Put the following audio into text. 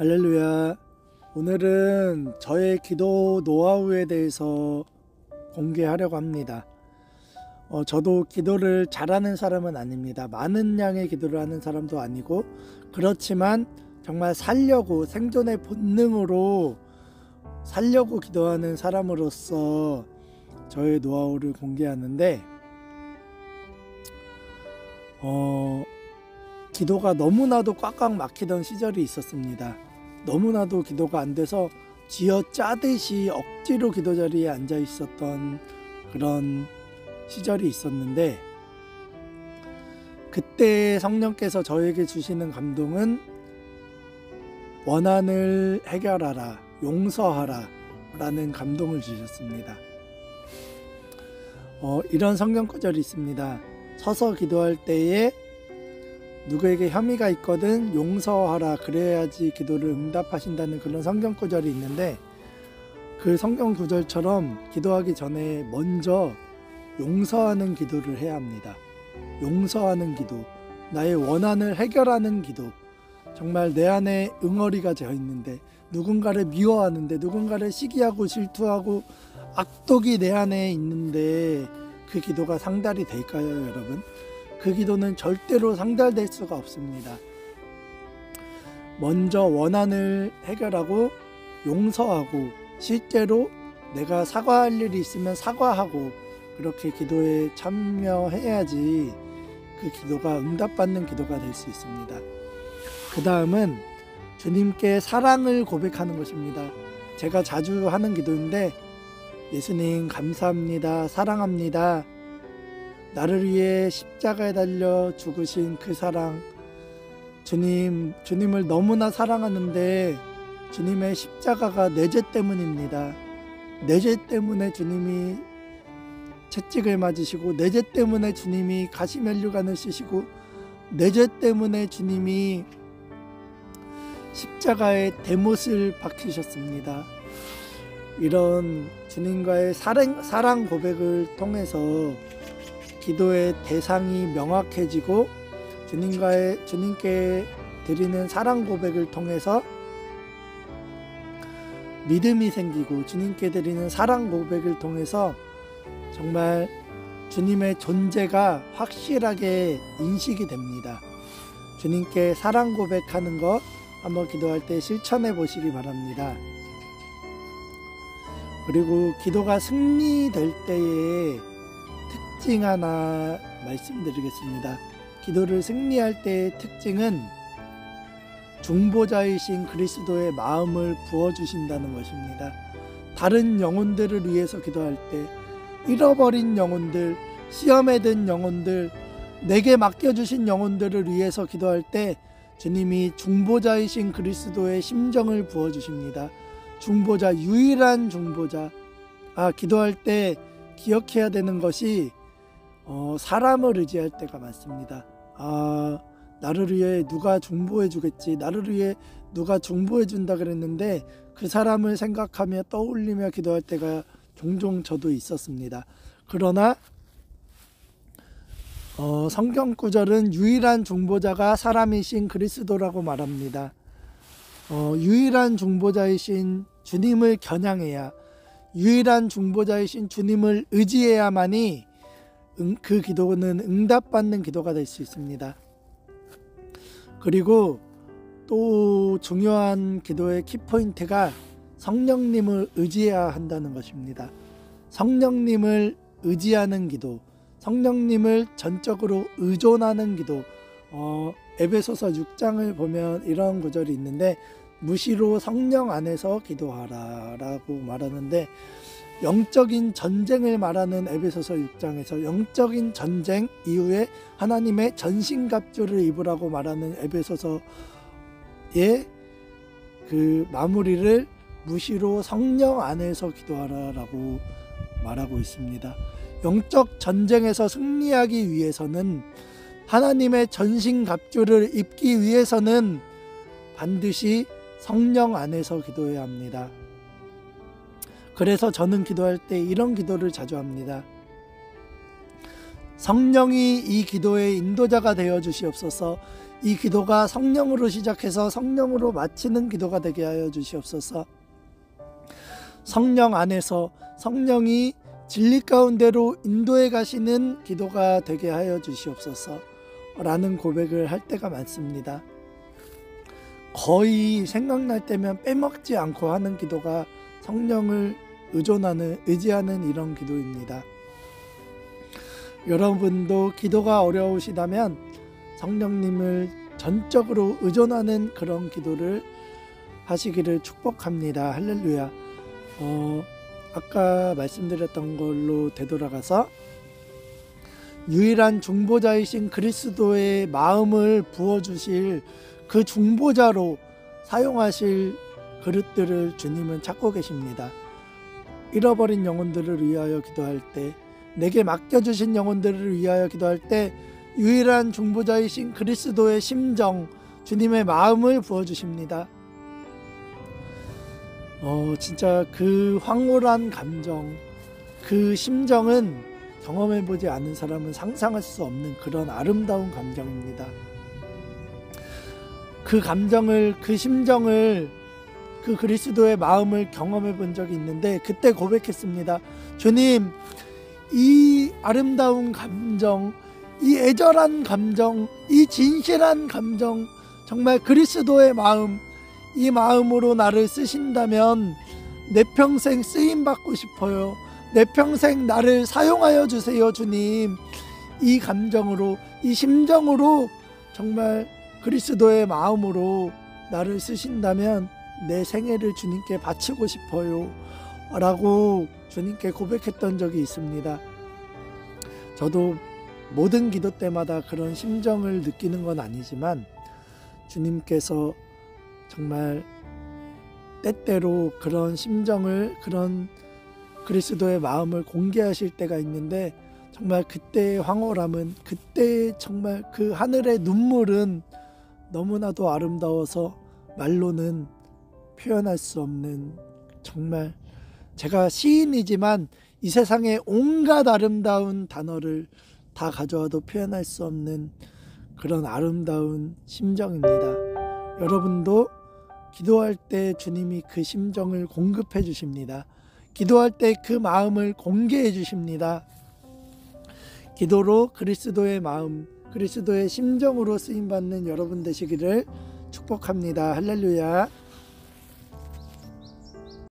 할렐루야. 오늘은 저의 기도 노하우에 대해서 공개하려고 합니다. 저도 기도를 잘하는 사람은 아닙니다. 많은 양의 기도를 하는 사람도 아니고, 그렇지만 정말 살려고, 생존의 본능으로 살려고 기도하는 사람으로서 저의 노하우를 공개하는데, 기도가 너무나도 꽉꽉 막히던 시절이 있었습니다. 너무나도 기도가 안 돼서 쥐어짜듯이 억지로 기도 자리에 앉아 있었던 그런 시절이 있었는데, 그때 성령께서 저에게 주시는 감동은 원한을 해결하라, 용서하라 라는 감동을 주셨습니다. 이런 성경 구절이 있습니다. 서서 기도할 때에 누구에게 혐의가 있거든 용서하라, 그래야지 기도를 응답하신다는 그런 성경 구절이 있는데, 그 성경 구절처럼 기도하기 전에 먼저 용서하는 기도를 해야 합니다. 용서하는 기도, 나의 원한을 해결하는 기도. 정말 내 안에 응어리가 되어 있는데, 누군가를 미워하는데, 누군가를 시기하고 질투하고 악독이 내 안에 있는데 그 기도가 상달이 될까요, 여러분? 그 기도는 절대로 상달될 수가 없습니다. 먼저 원한을 해결하고 용서하고, 실제로 내가 사과할 일이 있으면 사과하고, 그렇게 기도에 참여해야지 그 기도가 응답받는 기도가 될 수 있습니다. 그 다음은 주님께 사랑을 고백하는 것입니다. 제가 자주 하는 기도인데, 예수님 감사합니다, 사랑합니다. 나를 위해 십자가에 달려 죽으신 그 사랑, 주님을 너무나 사랑하는데 주님의 십자가가 내 죄 때문입니다. 내 죄 때문에 주님이 채찍을 맞으시고, 내 죄 때문에 주님이 가시면류관을 쓰시고, 내 죄 때문에 주님이 십자가에 대못을 박히셨습니다. 이런 주님과의 사랑 고백을 통해서 기도의 대상이 명확해지고, 주님께 드리는 사랑 고백을 통해서 믿음이 생기고, 주님께 드리는 사랑 고백을 통해서 정말 주님의 존재가 확실하게 인식이 됩니다. 주님께 사랑 고백하는 것 한번 기도할 때 실천해 보시기 바랍니다. 그리고 기도가 승리될 때의 특징 하나 말씀드리겠습니다. 기도를 승리할 때의 특징은 중보자이신 그리스도의 마음을 부어주신다는 것입니다. 다른 영혼들을 위해서 기도할 때, 잃어버린 영혼들, 시험에 든 영혼들, 내게 맡겨주신 영혼들을 위해서 기도할 때 주님이 중보자이신 그리스도의 심정을 부어주십니다. 중보자, 유일한 중보자. 기도할 때 기억해야 되는 것이 사람을 의지할 때가 많습니다. 나를 위해 누가 중보해 주겠지, 나를 위해 누가 중보해 준다 그랬는데 그 사람을 생각하며 떠올리며 기도할 때가 종종 저도 있었습니다. 그러나 성경 구절은 유일한 중보자가 사람이신 그리스도라고 말합니다. 유일한 중보자이신 주님을 겨냥해야, 유일한 중보자이신 주님을 의지해야만이 그 기도는 응답받는 기도가 될 수 있습니다. 그리고 또 중요한 기도의 키포인트가 성령님을 의지해야 한다는 것입니다. 성령님을 의지하는 기도, 성령님을 전적으로 의존하는 기도. 에베소서 6장을 보면 이런 구절이 있는데, 무시로 성령 안에서 기도하라 라고 말하는데, 영적인 전쟁을 말하는 에베소서 6장에서 영적인 전쟁 이후에 하나님의 전신갑주를 입으라고 말하는 에베소서의 그 마무리를 무시로 성령 안에서 기도하라 라고 말하고 있습니다. 영적 전쟁에서 승리하기 위해서는, 하나님의 전신갑주를 입기 위해서는 반드시 성령 안에서 기도해야 합니다. 그래서 저는 기도할 때 이런 기도를 자주 합니다. 성령이 이 기도의 인도자가 되어 주시옵소서. 이 기도가 성령으로 시작해서 성령으로 마치는 기도가 되게 하여 주시옵소서. 성령 안에서 성령이 진리 가운데로 인도해 가시는 기도가 되게 하여 주시옵소서 라는 고백을 할 때가 많습니다. 거의 생각날 때면 빼먹지 않고 하는 기도가 성령을 의지하는 이런 기도입니다. 여러분도 기도가 어려우시다면 성령님을 전적으로 의존하는 그런 기도를 하시기를 축복합니다. 할렐루야. 아까 말씀드렸던 걸로 되돌아가서 유일한 중보자이신 그리스도의 마음을 부어주실 그 중보자로 사용하실 그릇들을 주님은 찾고 계십니다. 잃어버린 영혼들을 위하여 기도할 때, 내게 맡겨주신 영혼들을 위하여 기도할 때 유일한 중보자이신 그리스도의 심정, 주님의 마음을 부어주십니다. 진짜 그 황홀한 감정, 그 심정은 경험해보지 않은 사람은 상상할 수 없는 그런 아름다운 감정입니다. 그 감정을, 그 심정을, 그 그리스도의 마음을 경험해 본 적이 있는데 그때 고백했습니다. 주님, 이 아름다운 감정, 이 애절한 감정, 이 진실한 감정, 정말 그리스도의 마음, 이 마음으로 나를 쓰신다면 내 평생 쓰임받고 싶어요. 내 평생 나를 사용하여 주세요, 주님. 이 감정으로, 이 심정으로 정말 그리스도의 마음으로 나를 쓰신다면 내 생애를 주님께 바치고 싶어요 라고 주님께 고백했던 적이 있습니다. 저도 모든 기도 때마다 그런 심정을 느끼는 건 아니지만 주님께서 정말 때때로 그런 심정을, 그런 그리스도의 마음을 공개하실 때가 있는데 정말 그때의 황홀함은, 그때의 정말 그 하늘의 눈물은 너무나도 아름다워서 말로는 표현할 수 없는, 정말 제가 시인이지만 이 세상의 온갖 아름다운 단어를 다 가져와도 표현할 수 없는 그런 아름다운 심정입니다. 여러분도 기도할 때 주님이 그 심정을 공급해 주십니다. 기도할 때 그 마음을 공개해 주십니다. 기도로 그리스도의 마음, 그리스도의 심정으로 쓰임받는 여러분 되시기를 축복합니다. 할렐루야.